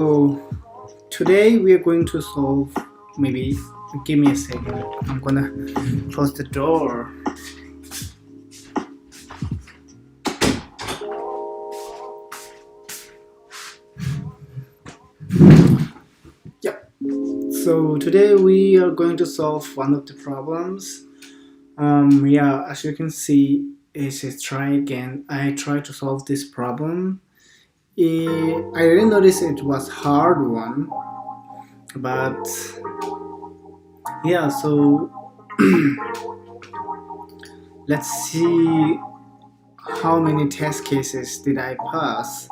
So today we are going to solve, maybe give me a second, I'm gonna close the door. Yep. So today we are going to solve one of the problems. Yeah, as you can see, it says try again. I tried to solve this problem. I didn't notice it was hard one, but yeah, so let's see how many test cases did I pass.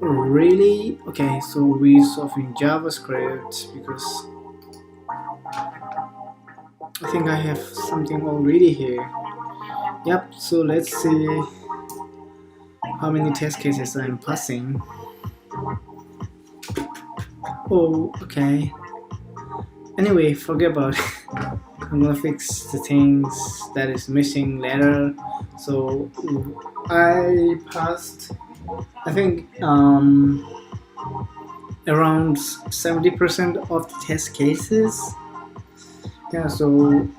Really? Okay, so we solve in JavaScript because I think I have something already here. Yep, so let's see how many test cases I'm passing. Oh, okay. Anyway, forget about it. I'm gonna fix the things that is missing later. So I passed, I think, around 70% of the test cases. Yeah, so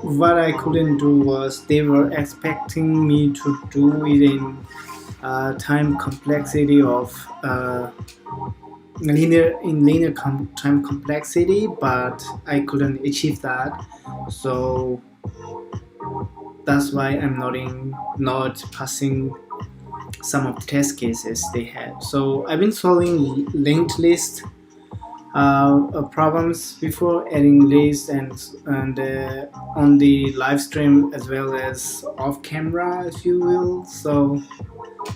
what I couldn't do was they were expecting me to do it in time complexity of time complexity, but I couldn't achieve that. So that's why I'm not passing some of the test cases they had. So I've been solving linked list problems before, adding lists and on the live stream as well as off camera, if you will. So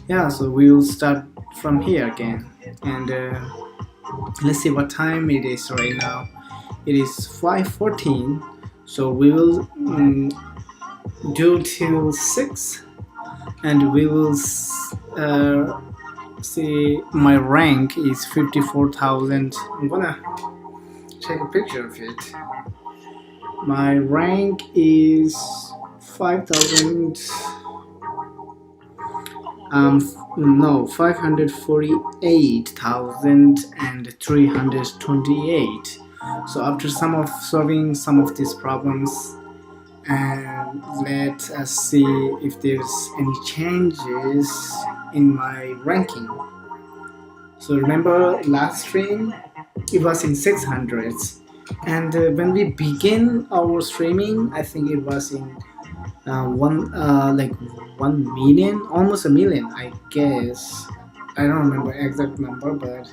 yeah, so we will start from here again, and let's see what time it is right now. It is 5:14, so we will do till 6, and we will see. My rank is 54,000. I'm gonna take a picture of it. My rank is 5,000. No, 548,328. So after solving some of these problems, and let us see if there's any changes in my ranking. So remember last stream, it was in 600s, and when we begin our streaming, I think it was in one like 1 million, almost a million, I guess. I don't remember exact number, but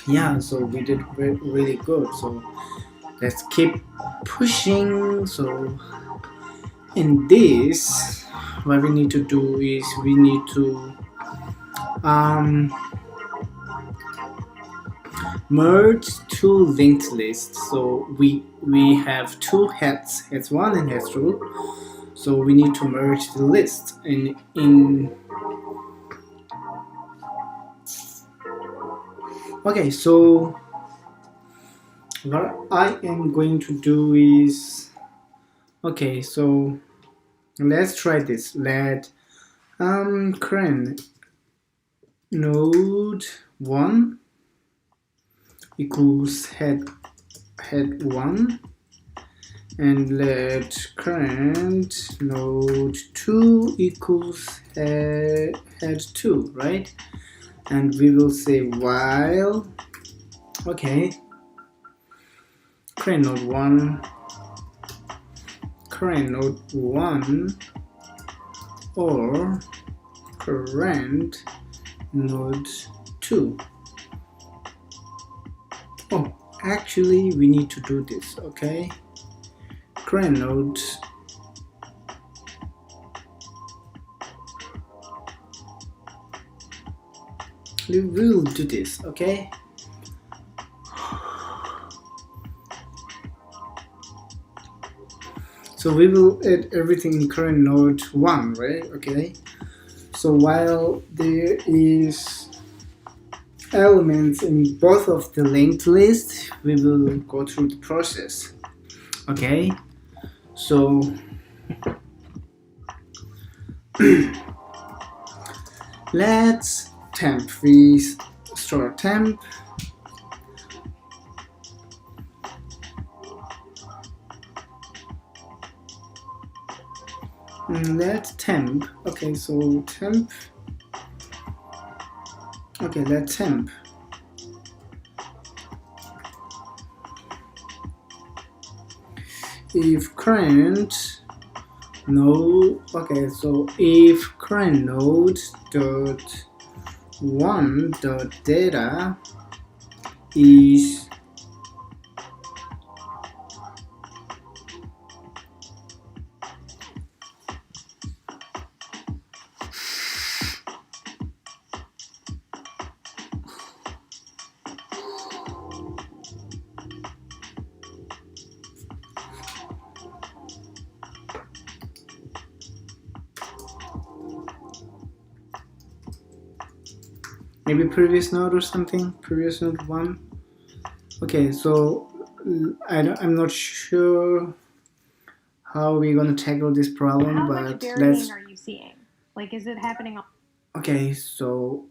yeah, so we did really good. So let's keep pushing. So in this, what we need to do is we need to merge two linked lists. So we have two heads 1 and heads 2. So we need to merge the list in okay. So what I am going to do is, okay, so let's try this. Let current node 1 equals head 1, and let current node 2 equals head 2, right? And we will say while, okay, current node 1 or current node 2. Oh, actually we need to do this, okay? Current node we will do this, okay? So we will add everything in current node 1, right? Okay. So while there is elements in both of the linked list, we will go through the process. Okay. So let's temp. We store temp. Let temp. Okay, so temp. Okay, let temp. If current node. Okay, so if current node dot one dot data is maybe previous node or something, previous node 1. Okay, so I'm not sure how we're gonna tackle this problem, How but much varying are you seeing? Like, is it happening? Okay, so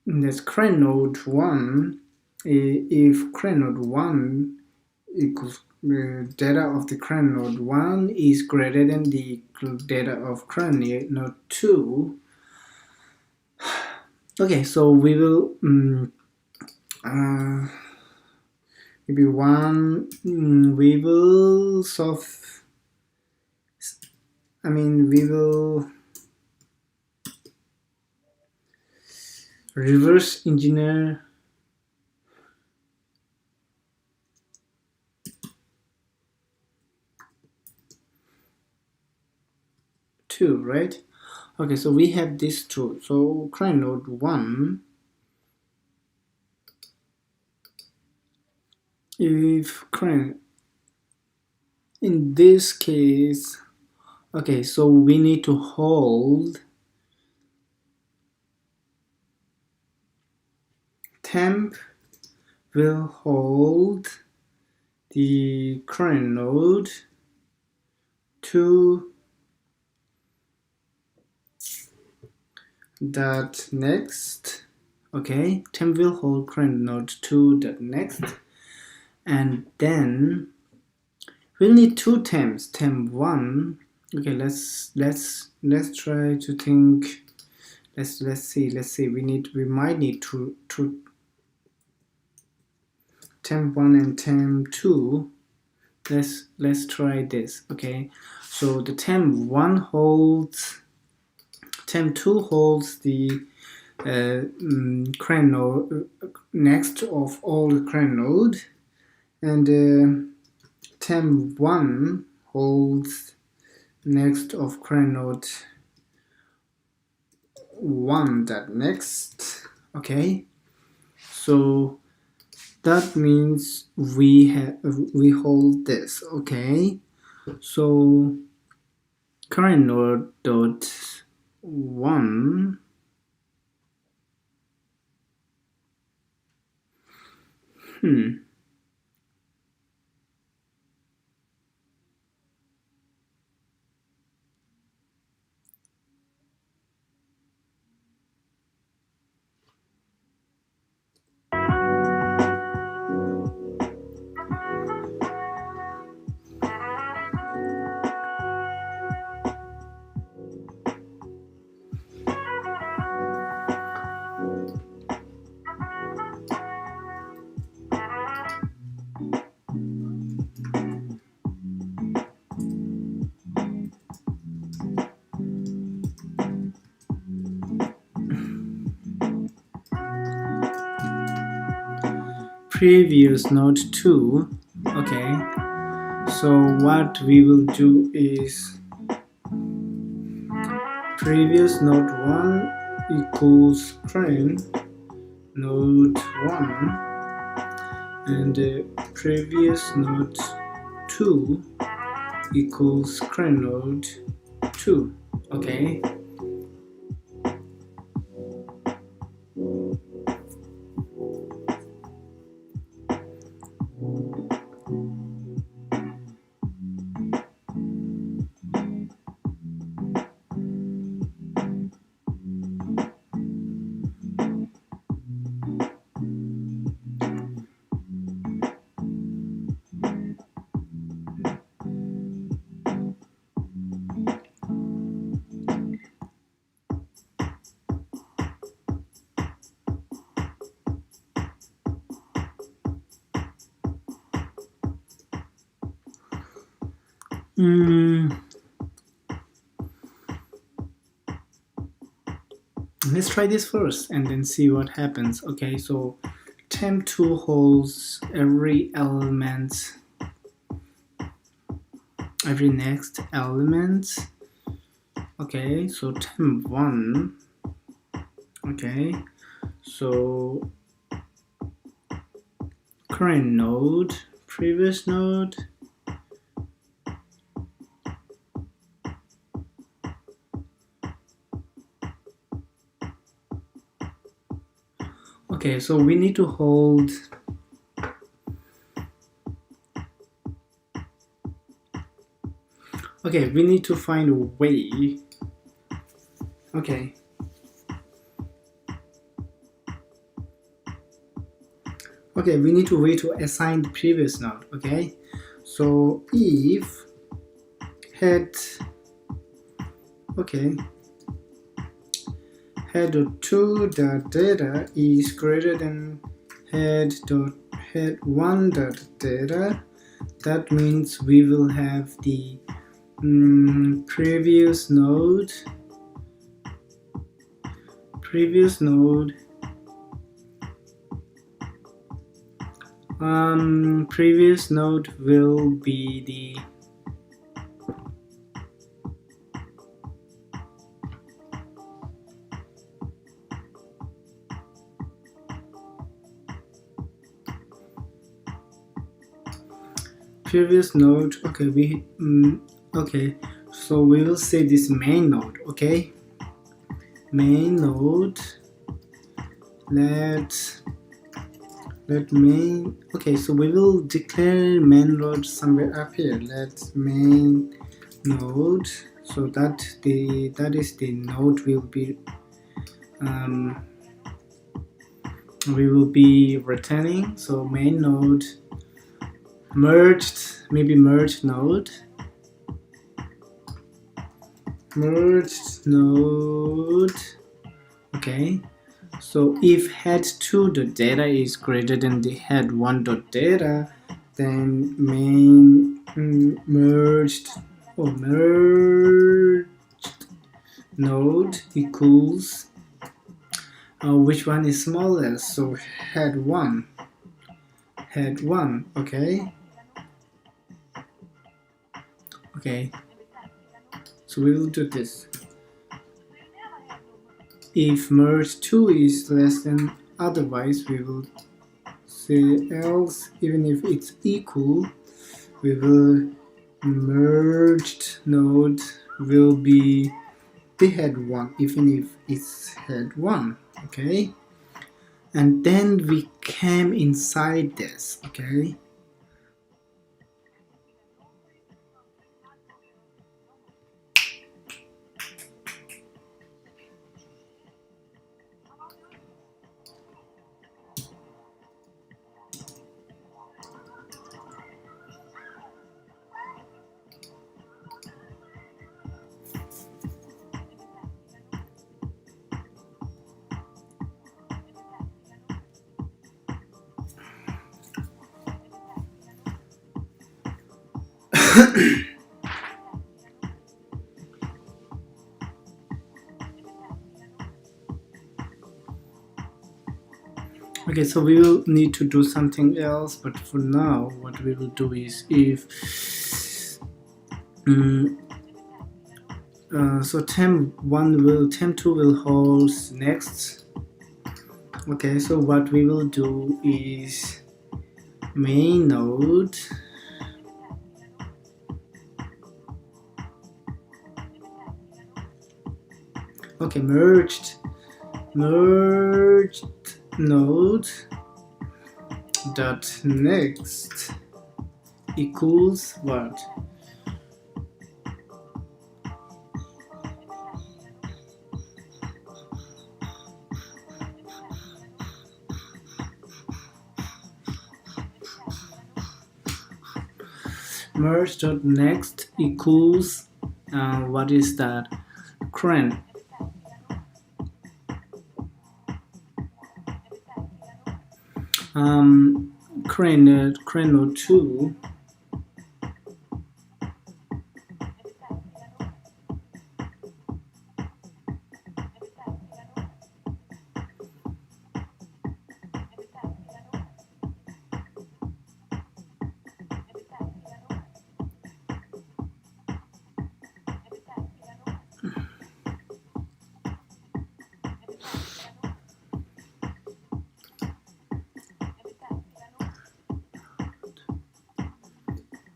this current node 1, if current node 1 equals data of the current node 1 is greater than the data of current node 2. Okay, so we will maybe one we will solve. We will reverse engineer two, right? Okay, so we have these two. So current node 1, if current, in this case, okay, so we need to hold temp will hold the current node to dot next. Okay, temp will hold current node to dot next, and then we'll need two temps. Temp 1. Okay, let's try to think. Let's see. We might need to temp 1 and temp 2. Let's try this. Okay, so the temp 1 holds, temp 2 holds the current node next of all the current node, and temp 1 holds next of current node 1 that next. Okay, so that means we hold this. Okay, so current node dot 1 previous node 2. Okay, so what we will do is previous node 1 equals current node 1, and previous node 2 equals current node 2. Okay, Mm, let's try this first and then see what happens. Okay, so temp2 holds every element, every next element. Okay, so temp1. Okay, so current node, previous node. Okay, so we need to hold okay, we need to find a way. Okay. Okay, we need a way to assign the previous node. Okay, so if head, okay, head.2 dot data is greater than head1 dot data, that means we will have the previous node previous node will be the previous node. Okay, okay, so we will say this main node. Okay, main node, let main. Okay, so we will declare main node somewhere up here. Let main node, so that is the node we will be returning. So main node merged, maybe merged node, okay. So if head2.data is greater than the head1.data, then main merged node equals which one is smallest? So head1, okay. Okay, so we will do this. If merge2 is less than, otherwise we will say else. Even if it's equal, we will merged node will be the head1 even if it's head1. Okay, and then we came inside this. Okay, okay, so we will need to do something else, but for now what we will do is if so temp2 will hold next. Okay, so what we will do is main node, okay, merged node dot next equals what? Merge dot next equals what is that? Current current node 2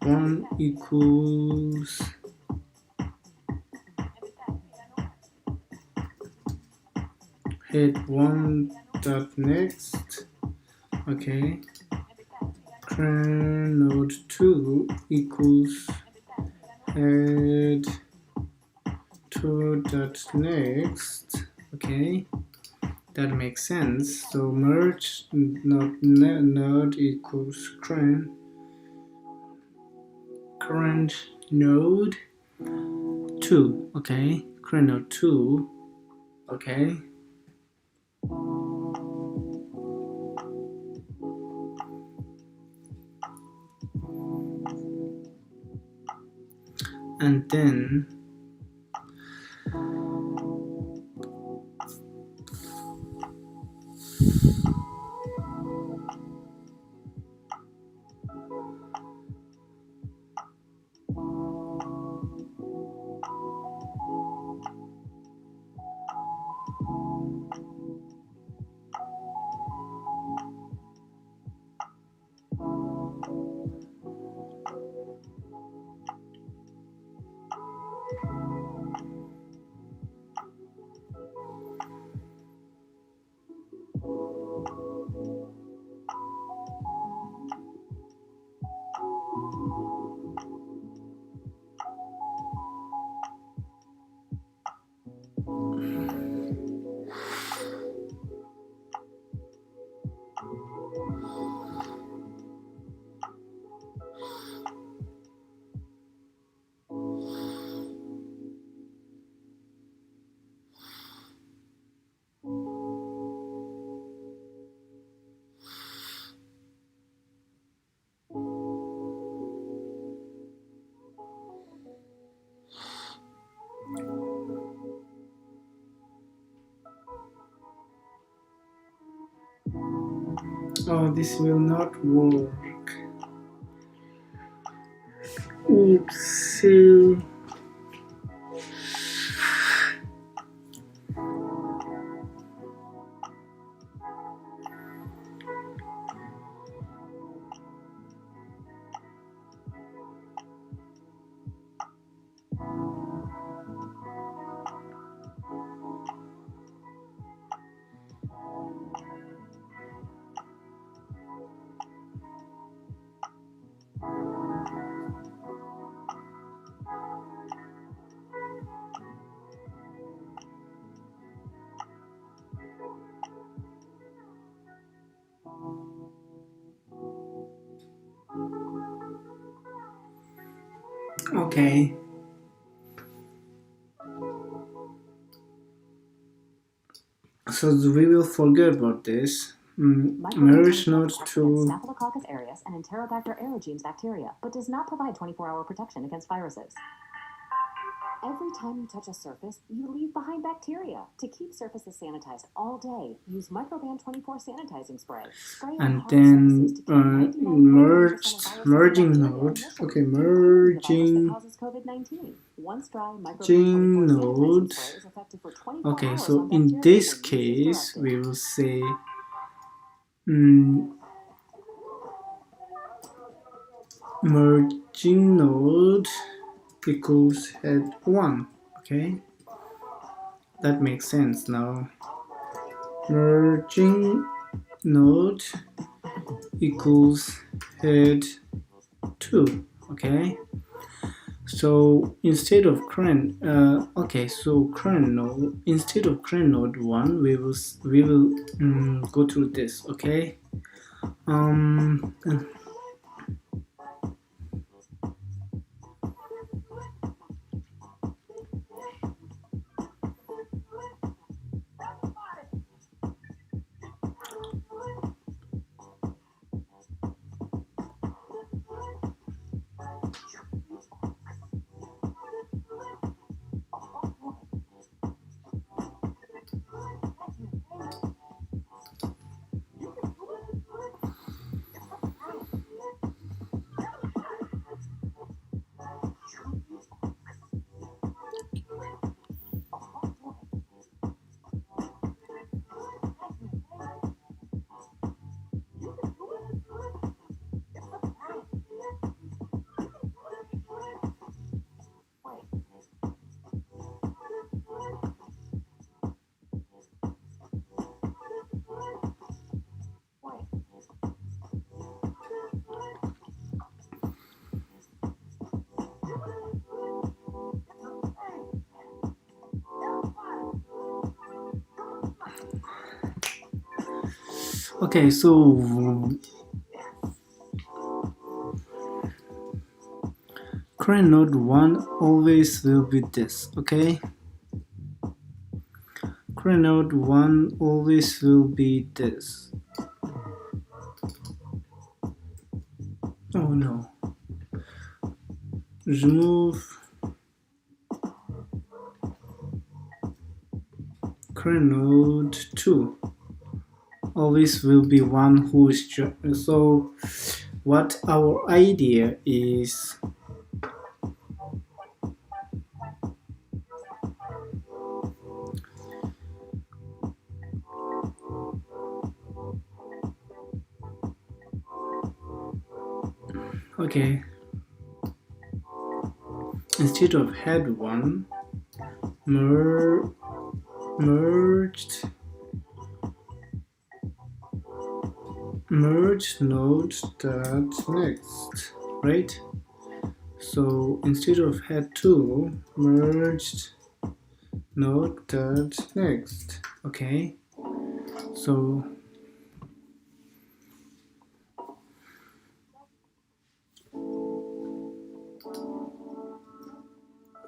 1 equals head 1 dot next. Okay, current node 2 equals head 2 dot next. Okay, that makes sense. So merge node equals current node 2. Okay, current node 2. Okay, and then oh, this will not work. Oopsie. Okay. So we will forget about this. Merge node to Staphylococcus aureus and Enterobacter aerogenes bacteria, but does not provide 24-hour protection against viruses. Every time you touch a surface, you leave behind bacteria. To keep surfaces sanitized all day, use Microban 24 sanitizing spray. Spray on and hard then surfaces to keep 99.9% of viruses merging and bacteria node. emission, Okay, including the virus that merging causes COVID-19. Once dry, Microban 24 node. sanitizing spray is effective for 24 Okay, hours so on in bacteria this when use is case, directed. we will say merging node equals head 1. Okay, that makes sense now. Merging node equals head 2. Okay, so instead of current current node, instead of current node 1, we will go through this. Okay, Okay, so current node 1 always will be this, okay? Current node 1 always will be this. Oh no. Remove current node 2 always will be one who is so what our idea is okay, instead of head 1 merged merge node dot next, right? So instead of head 2 merged node dot next, okay? So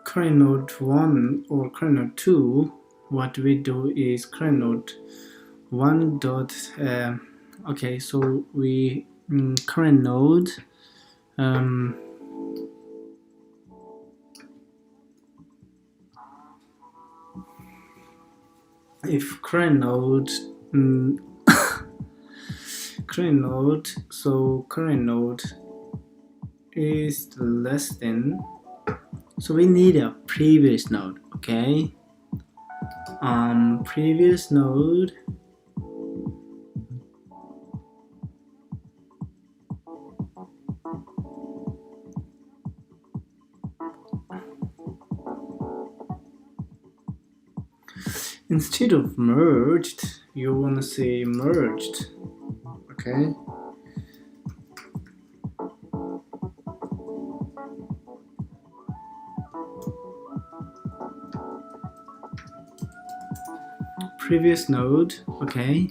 current node 1 or current node 2, what we do is current node 1 dot okay, so we current node if current node current node, so current node is less than, so we need a previous node, okay? Previous node instead of merged, you want to say merged, okay? Previous node, okay?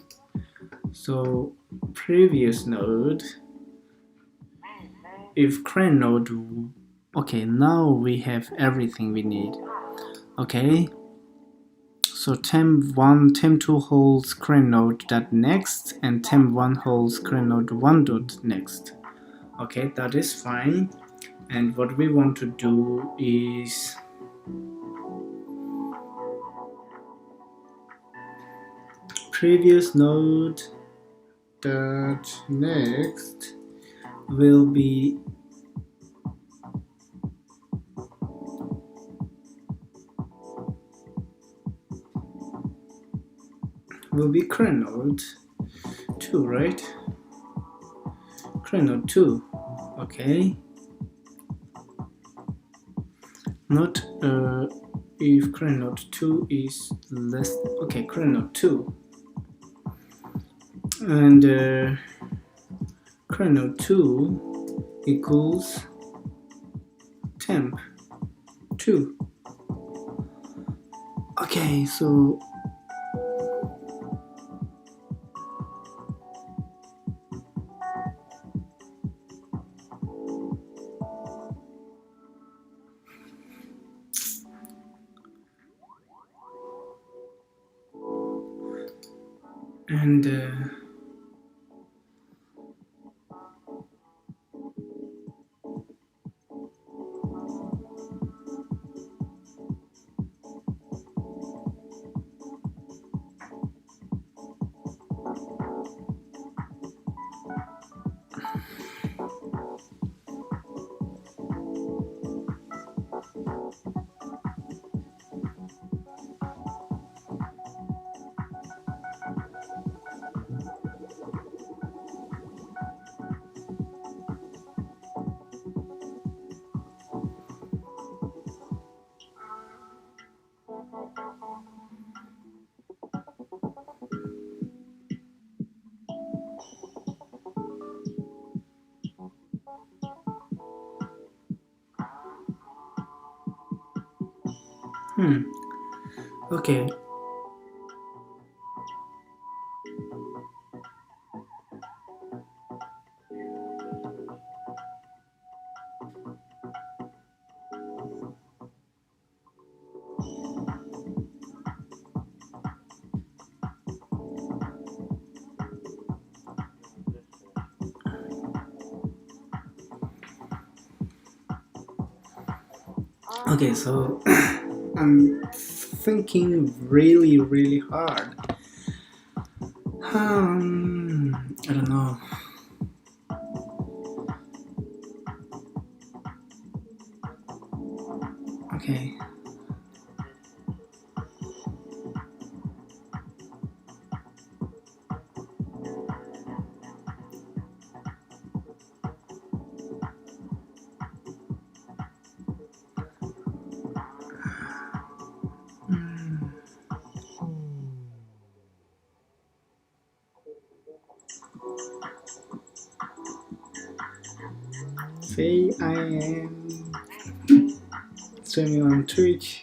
So previous node, if current node, okay, now we have everything we need, okay? So temp1, temp2 holds current node dot next, and temp1 holds current node 1 dot next. Okay, that is fine. And what we want to do is previous node dot next will be current node 2, right? Current node 2, okay. Not if current node 2 is less, okay, current node 2 and current node 2 equals temp 2. Okay, so and okay. Okay, so I'm thinking really hard. I don't know. Okay. Say I am streaming on Twitch.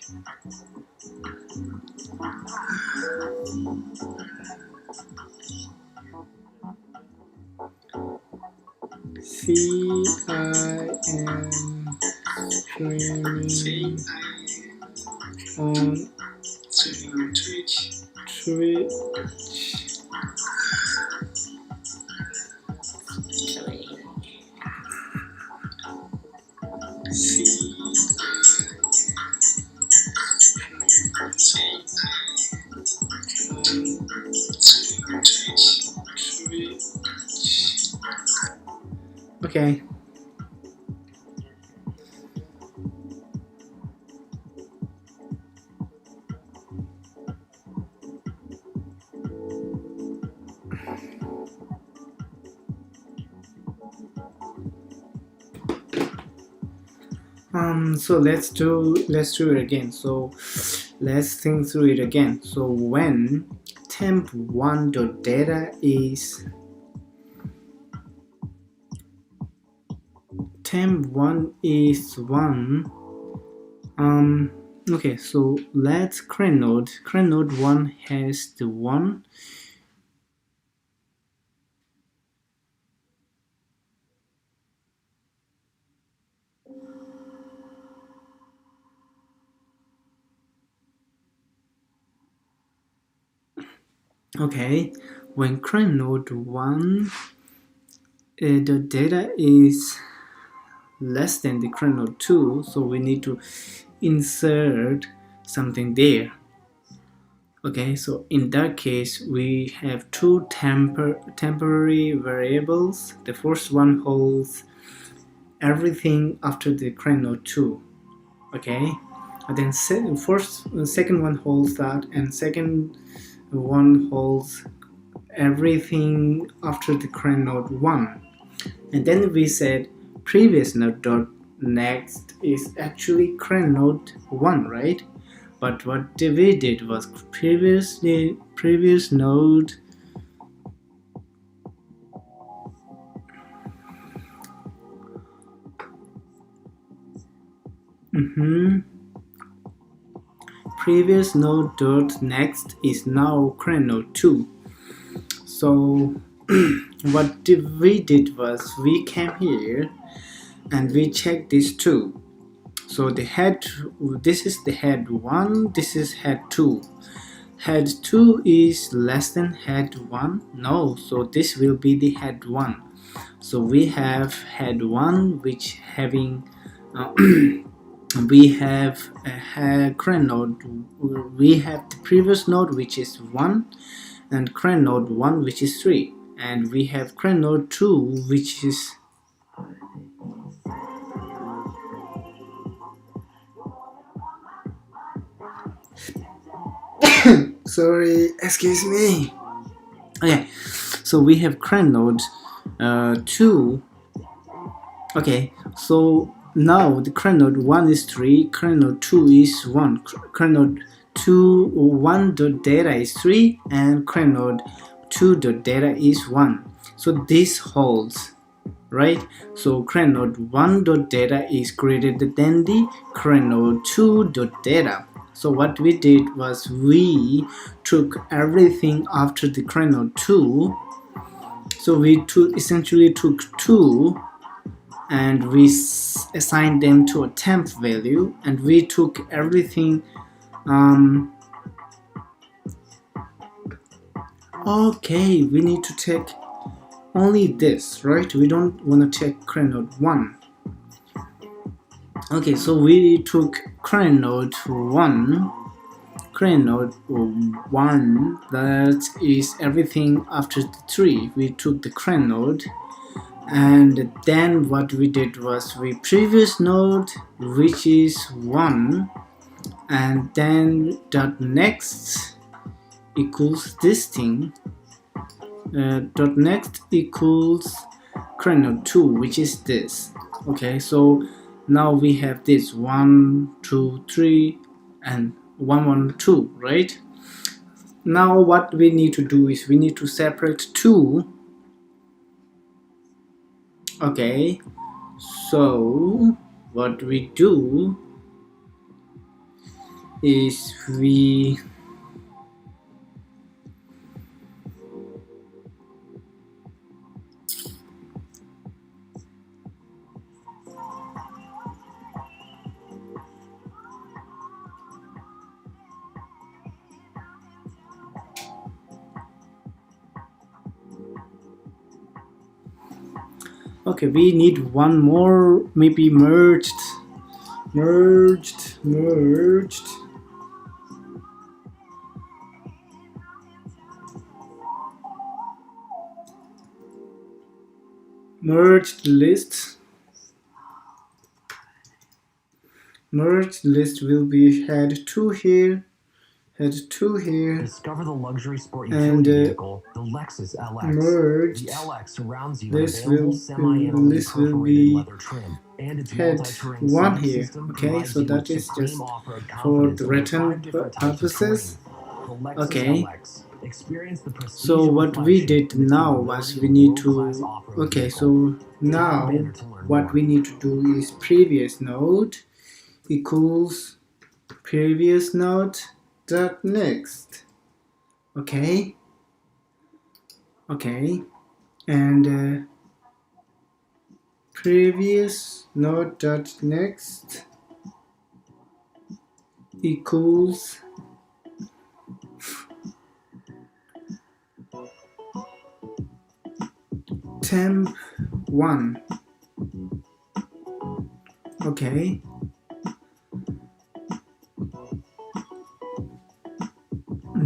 See, I am streaming on Twitch. Okay. So let's do it again. So let's think through it again. So when temp1 dot data is temp1 is 1, okay, so let's create node 1 has the 1. Okay, when create node 1 the data is less than the create node 2, so we need to insert something there. Okay, so in that case we have two temporary variables. The first one holds everything after the create node 2. Okay, and then second one holds that, and second one holds everything after the create node 1. And then we said previous node dot next is actually create node 1, right? But what we did was previous node previous node dot next is now create node 2. So what we did was we came here and we checked these two. So the head, this is the head 1, this is head 2. Head 2 is less than head 1? No, so this will be the head 1. So we have head 1 which having we have a create node, we have the previous node which is 1 and create node 1 which is 3, and we have create node 2 which is sorry, excuse me. Okay, so we have create node 2. Okay, so now the create node 1 is 3, create node 2 is 1, create node 1 dot data is 3, and create node 2 dot data is 1. So this holds, right? So create node 1 dot data is greater than the create node 2 dot data. So what we did was we took everything after the create node 2. So we essentially took 2 and we assigned them to a temp value, and we took everything okay, we need to take only this, right? We don't want to take create node 1. Okay, so we took current node 1. Current node 1, that is everything after the 3. We took the current node, and then what we did was we previous node, which is 1, and then dot next equals this thing, dot next equals current node 2, which is this. Okay, so now we have this 1 2 3 and 1 1 2, right? Now what we need to do is we need to separate 2. Okay, so what we do is we okay, we need one more, maybe merged list. Merged list will be head 2 here, head 2 here. Discover the luxury sport utility vehicle, the Lexus LX. Merged. The LX surrounds you This with available will semi-annealing perforated be leather trim, and its head multi-terrain 1 sound here. system Okay, provides so you that with is supreme just off-road for confidence the over written 5 different types of purposes. terrain. The Lexus Okay. LX. Experience the prestige So of a what we flagship did and the now capability was of we a need world-class to, off-road okay, vehicle. so Tap now the banner to learn what more. we need to do is previous node equals previous node dot next. Okay, and previous node dot next equals temp 1. Okay,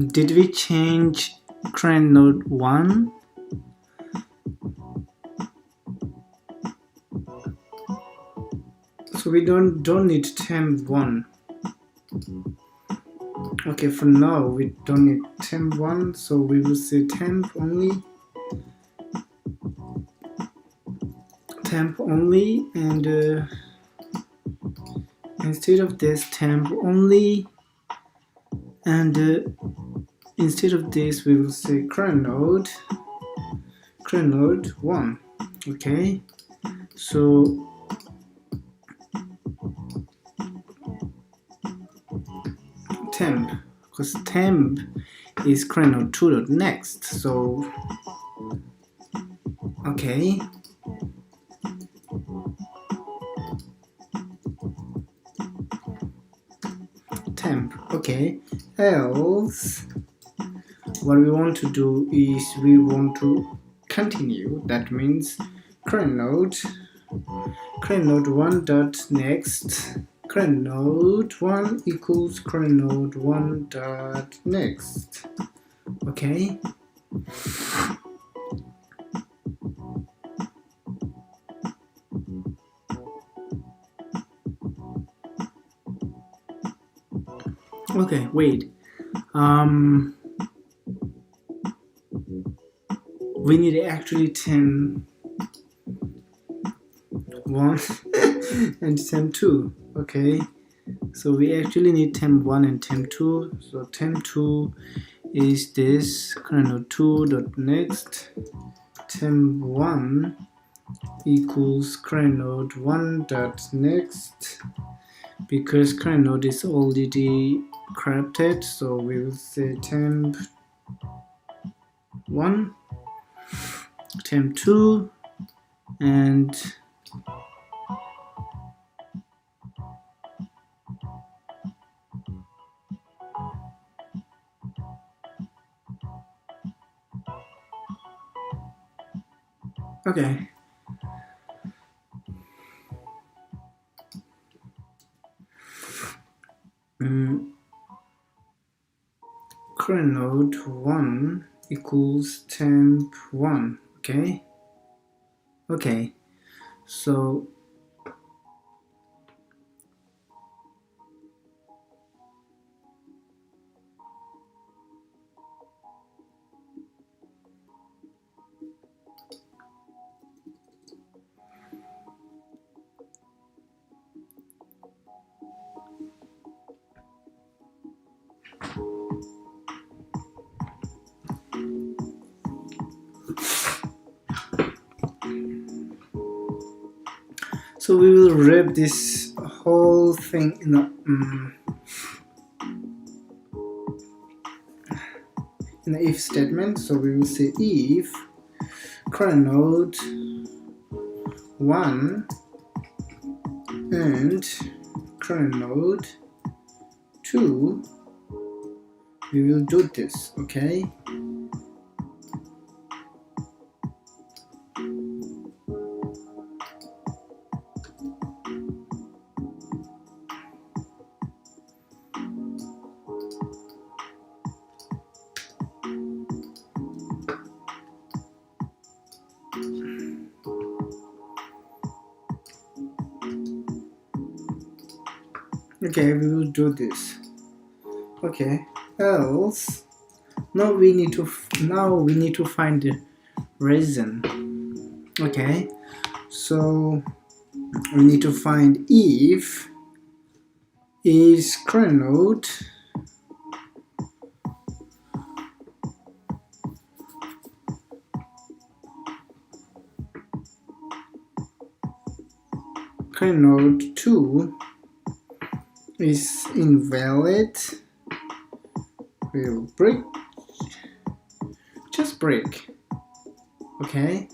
did we change current node 1? So we don't need temp 1. Okay, for now we don't need temp 1, so we will say temp only, and instead of this temp only, and instead of this we will say current node 1. Okay, so temp, because temp is current node 2 dot next. So okay, temp. Okay, else what we want to do is we want to continue. That means current node 1 dot next, current node 1 equals current node 1 dot next. Okay, okay, wait, we need actually temp 1 and temp 2. Okay, so we actually need temp 1 and temp 2. So temp 2 is this current node 2 dot next, temp 1 equals current node 1 dot next. Because current node is already corrupted, so we will say temp 1, temp 2, and okay. node 1 equals temp 1. Okay, so we will wrap this whole thing in the if statement. So we will say if current node 1 and current node 2, we will do this. Okay, we will do this. Okay, else now we need to find the reason. Okay, so we need to find if is current node node 2 is invalid, we'll just break. Okay,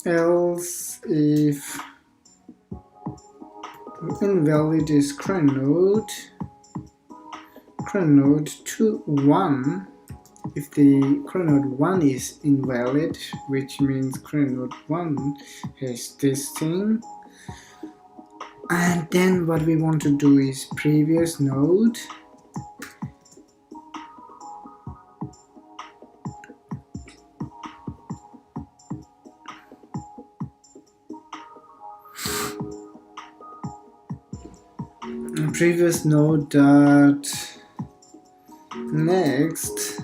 else if invalid is current node 2 1, if the current node 1 is invalid, which means current node 1 has this thing, and then what we want to do is previous node dot next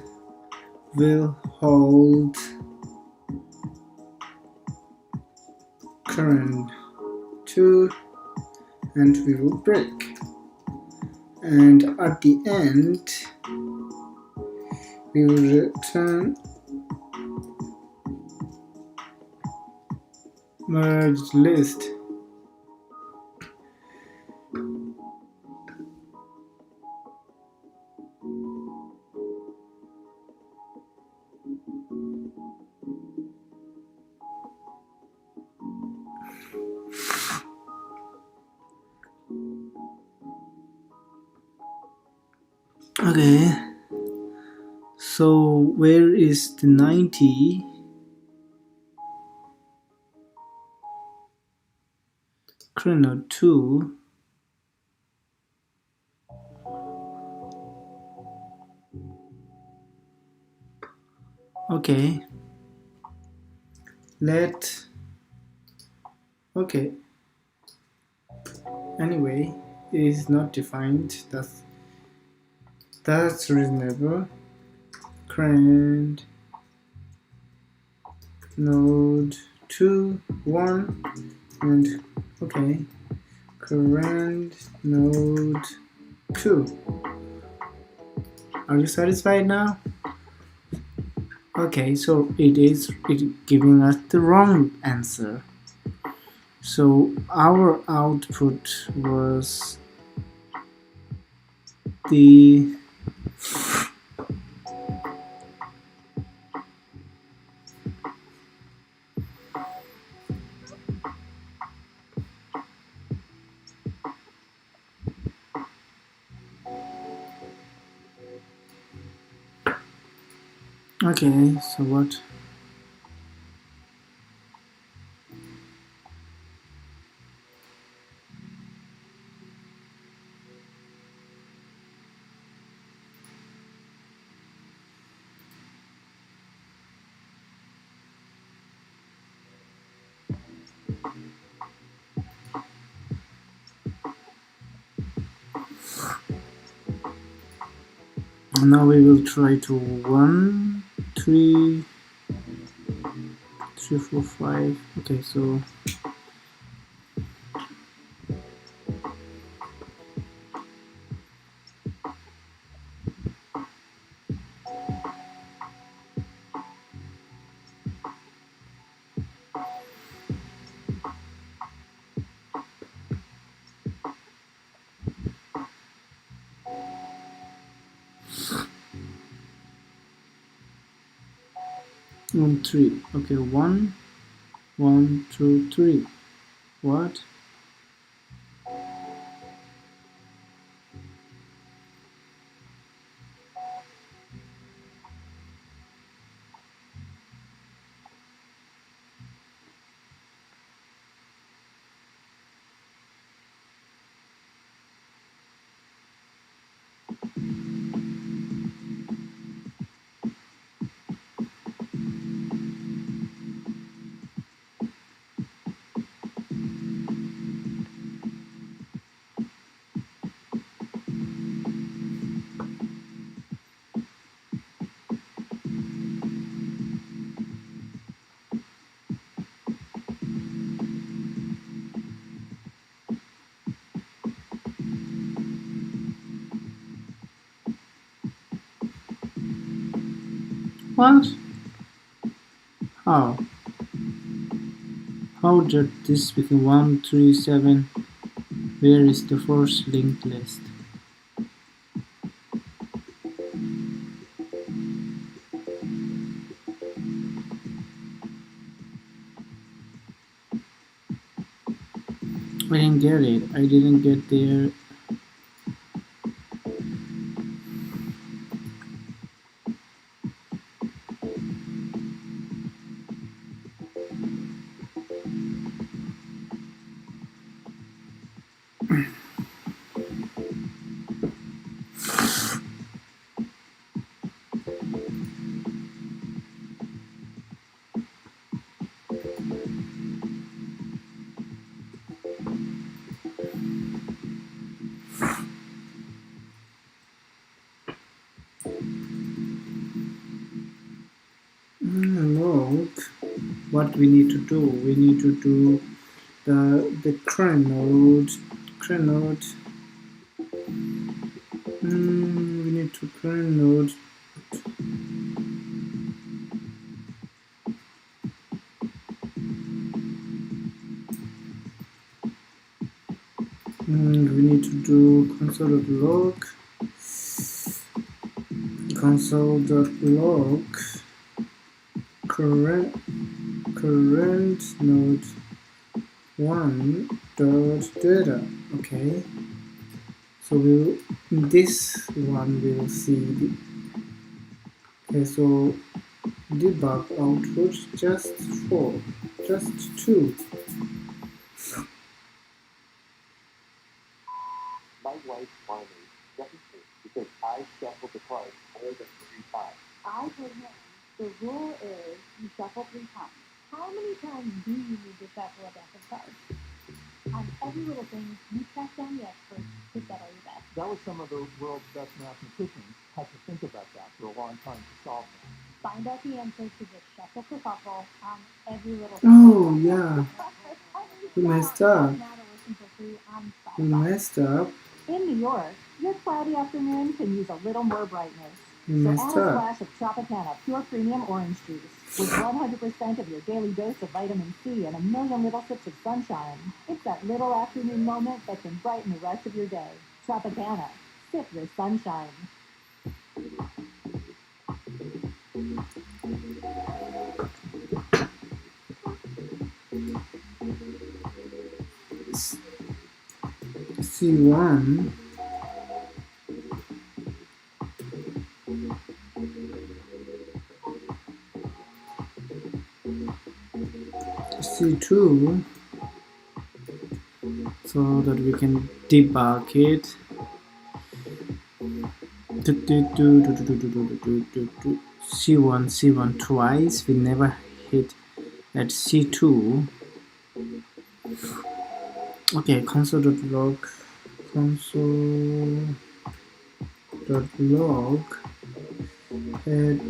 will hold current 2 and we will break, and at the end we will return merged list. Okay, so where is the 90? Current node 2. Okay, anyway, it is not defined. That's reasonable. Current node 2 1 and okay, current node 2. Are you satisfied now? Okay, so it giving us the wrong answer. So our output was the okay, so what? Now we will try to 1 3 3 4 5. Okay, so on 3. Okay, 1 1 2 3. What? What? How? How did this become 1 3 7? Where is the first linked list? I didn't get it. I didn't get there. Look, what we need to do? We need to do the current node. Current node. We need to current node. We need to do console.log. Console.log current node 1 dot data. Okay, so we'll this one will see okay, so debug output just 4, just 2. My wife finally got me because I shuffled the cards more than 3 times. I told him the rule is you shuffle 3 times. How many times do you need to shuffle a deck of cards? On every little thing, you track down the experts to settle your bet. That was some of the world's best mathematicians had to think about that for a long time to solve that. Find out the answer to the shuffle kerfuffle on every little Oh yeah, we messed up. We messed up. In New York, your cloudy afternoon can use a little more brightness. We So messed add a up. splash of Tropicana Pure Premium Orange Juice with 100% of your daily dose of vitamin C and a million little sips of sunshine. It's that little afternoon moment that can brighten the rest of your day. Tropicana. Sip your sunshine. C1 C2 so that we can debug it. C1 twice. We never hit at C2. Okay, console.log console dot log head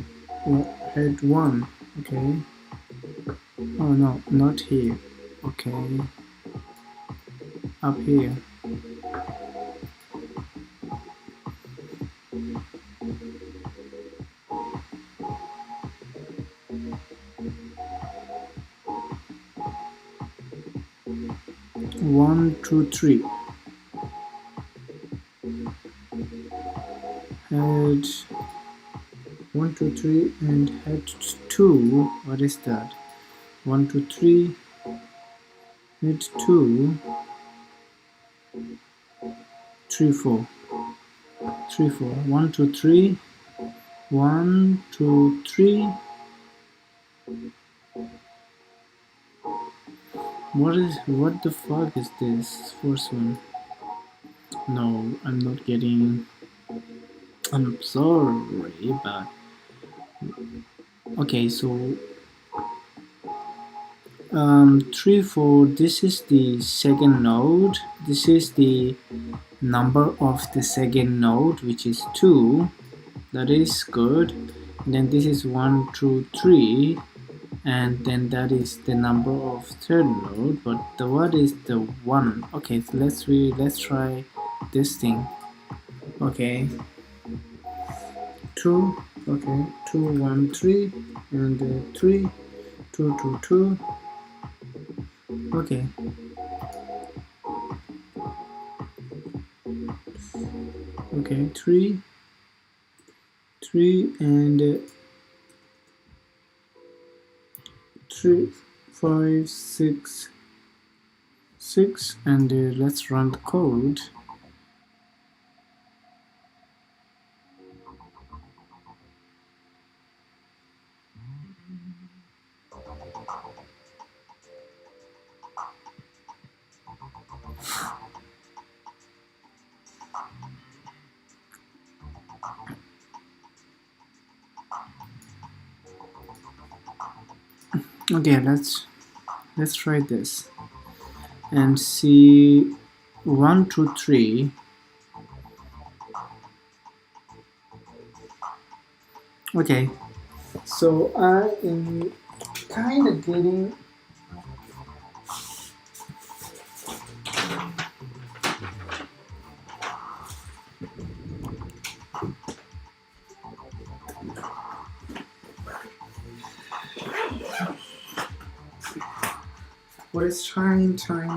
head 1. Okay. Oh no, not here. Okay. Up here. One, two, three. Head 1, 2, 3 and head 2. What is that? 1, 2, 3. Head 2. 3, 4. 3, 4. 1, 2, 3. 1, 2, 3. What the fuck is this first one? No, I'm not getting. I'm sorry, but okay. So 3, 4. This is the second node. This is the number of the second node, which is 2. That is good. And then this is 1, 2, 3. And then that is the number of third node, but the what is the 1? Okay, so let's try this thing. Okay, 2. Okay, 2, 1, 3 and 3, 2, 2, 2. Okay, okay, 3 and 3, 5, 6, 6, and let's run the code. Okay, let's try this and see 1, 2, 3. Okay, so I am kind of getting what is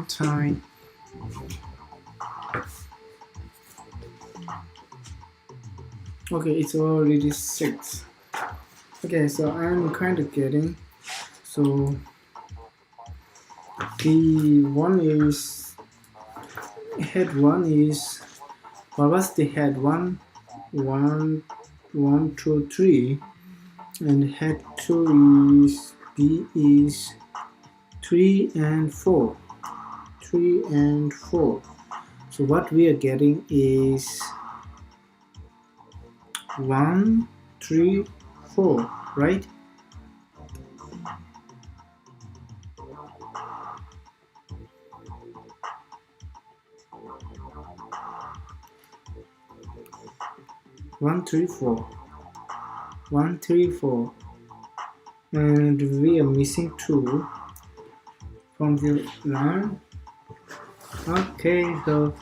time. Okay, it's already 6. Okay, so I'm kind of getting, so the one is head 1 is, what was the head 1? 1, 1, 2, 3, and head 2 is B is 3 and 4. 3 and 4. So what we are getting is 1, 3, 4, right? One, 3, 4. 1, 3, 4. And we are missing 2 from the line. Okay, so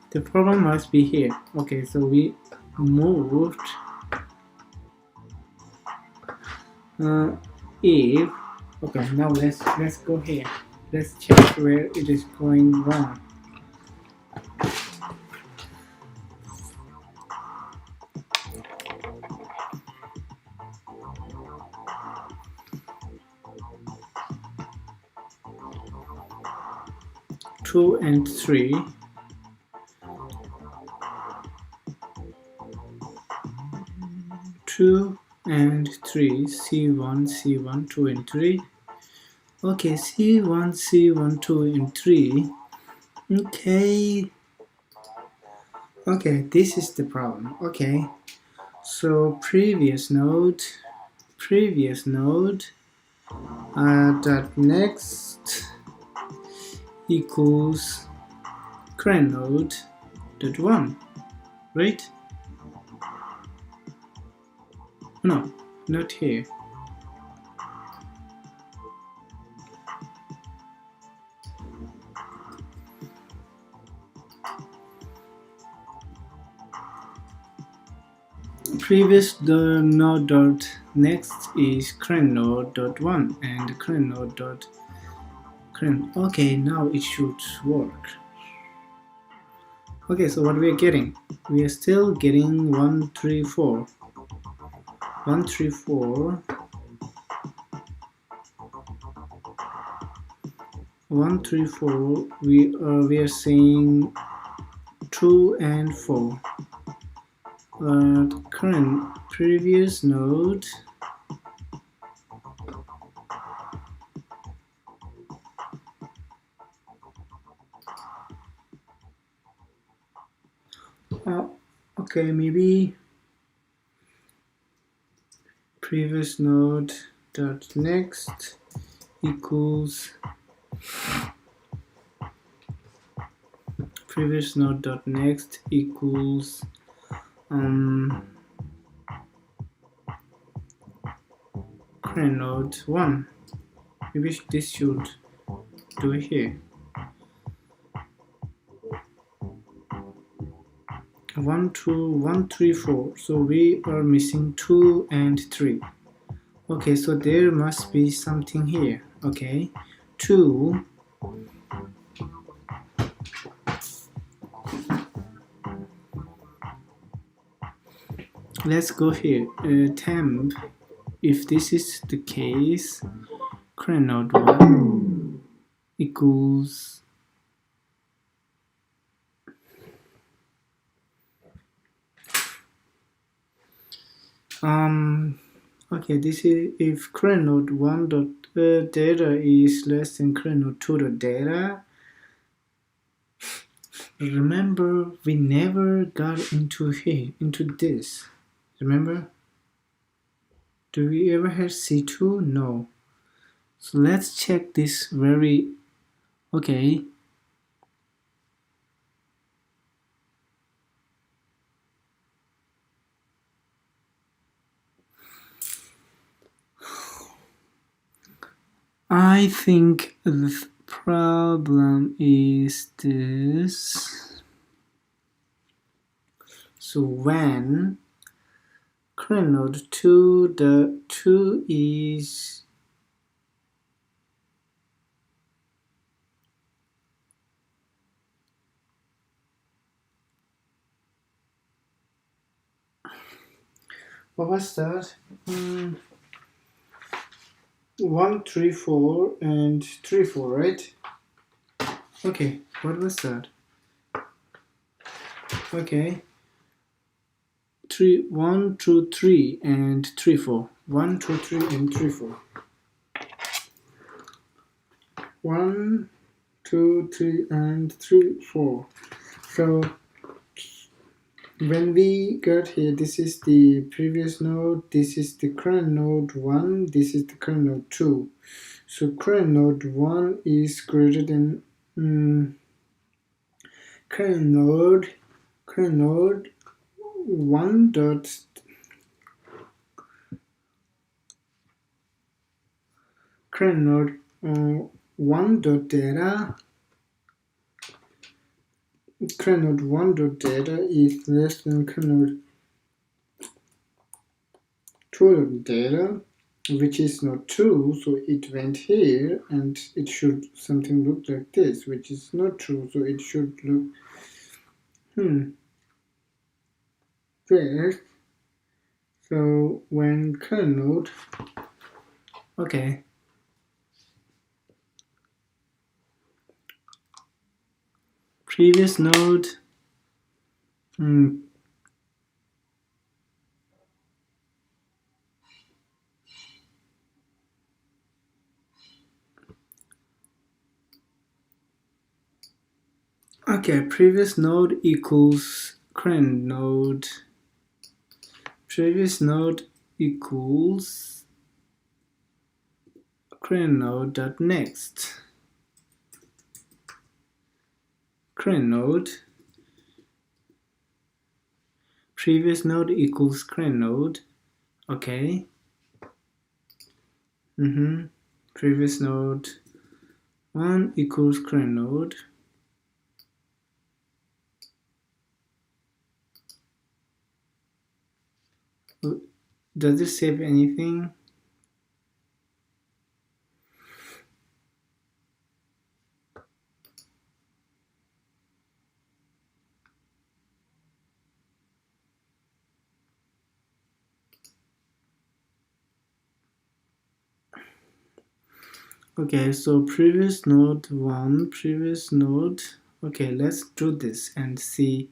the problem must be here. Okay, so we moved if okay, now let's go here. Let's check where it is going wrong. Two and 3. 2 and 3. C1, C1, 2 and 3. Okay, C1, C1, 2 and 3. Okay. Okay, this is the problem. Okay. So previous node that next equals current node dot 1, right? No, not here. Previous the node dot next is current node dot one and current node dot current. Okay, now it should work. Okay, so what we are getting? We are still getting 134. 134. 134. We are seeing 2 and 4. Current previous node. Okay, maybe previous node dot next equals previous node dot next equals current node 1. Maybe this should do it here. 1, 2, 1, 3, 4. So we are missing 2 and 3. Okay, so there must be something here. Okay, 2. Let's go here. Temp. If this is the case, current node 1 equals okay, this is if current node 1 dot data is less than current node 2 dot data. Remember, we never got into this. Remember? Do we ever have C2? No. So let's check this very okay. I think the problem is this. So when current node 2, the 2 is what was that? 1, 3, 4 and 3, 4, right? Okay, what was that? Okay. 3, 1, 2, 3 and 3, 4. 1, 2, 3 and 3, 4. 1, 2, 3 and 3, 4. So when we got here, this is the previous node, this is the current node 1, this is the current node 2. So current node 1 is greater than current node 1 dot current node 1 dot data. Current node 1 dot data is less than current node 2 dot data, which is not true, so it went here and it should something look like this, which is not true, so it should look this. So when current node, okay, previous node okay, previous node equals current node. Previous node equals current node dot next. Current node. Previous node equals current node. Okay. Previous node 1 equals current node. Does it save anything? Okay, so previous node 1, previous node. Okay, let's do this and see,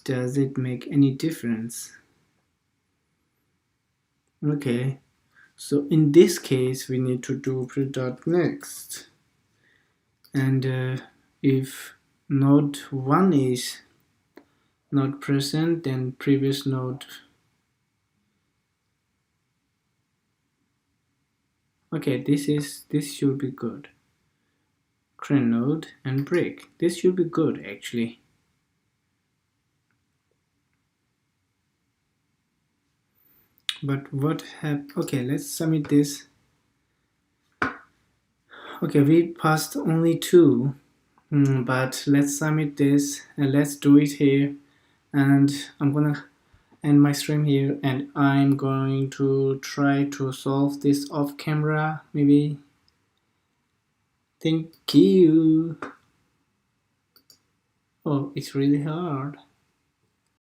does it make any difference? Okay, so in this case we need to do pre.next, and if node 1 is not present, then previous node. Okay, this should be good. Current node and break. This should be good actually. But what happened? Okay, let's submit this. Okay, we passed only 2, but let's submit this and let's do it here. And I'm gonna end my stream here, and I'm going to try to solve this off camera maybe. Thank you. Oh, it's really hard.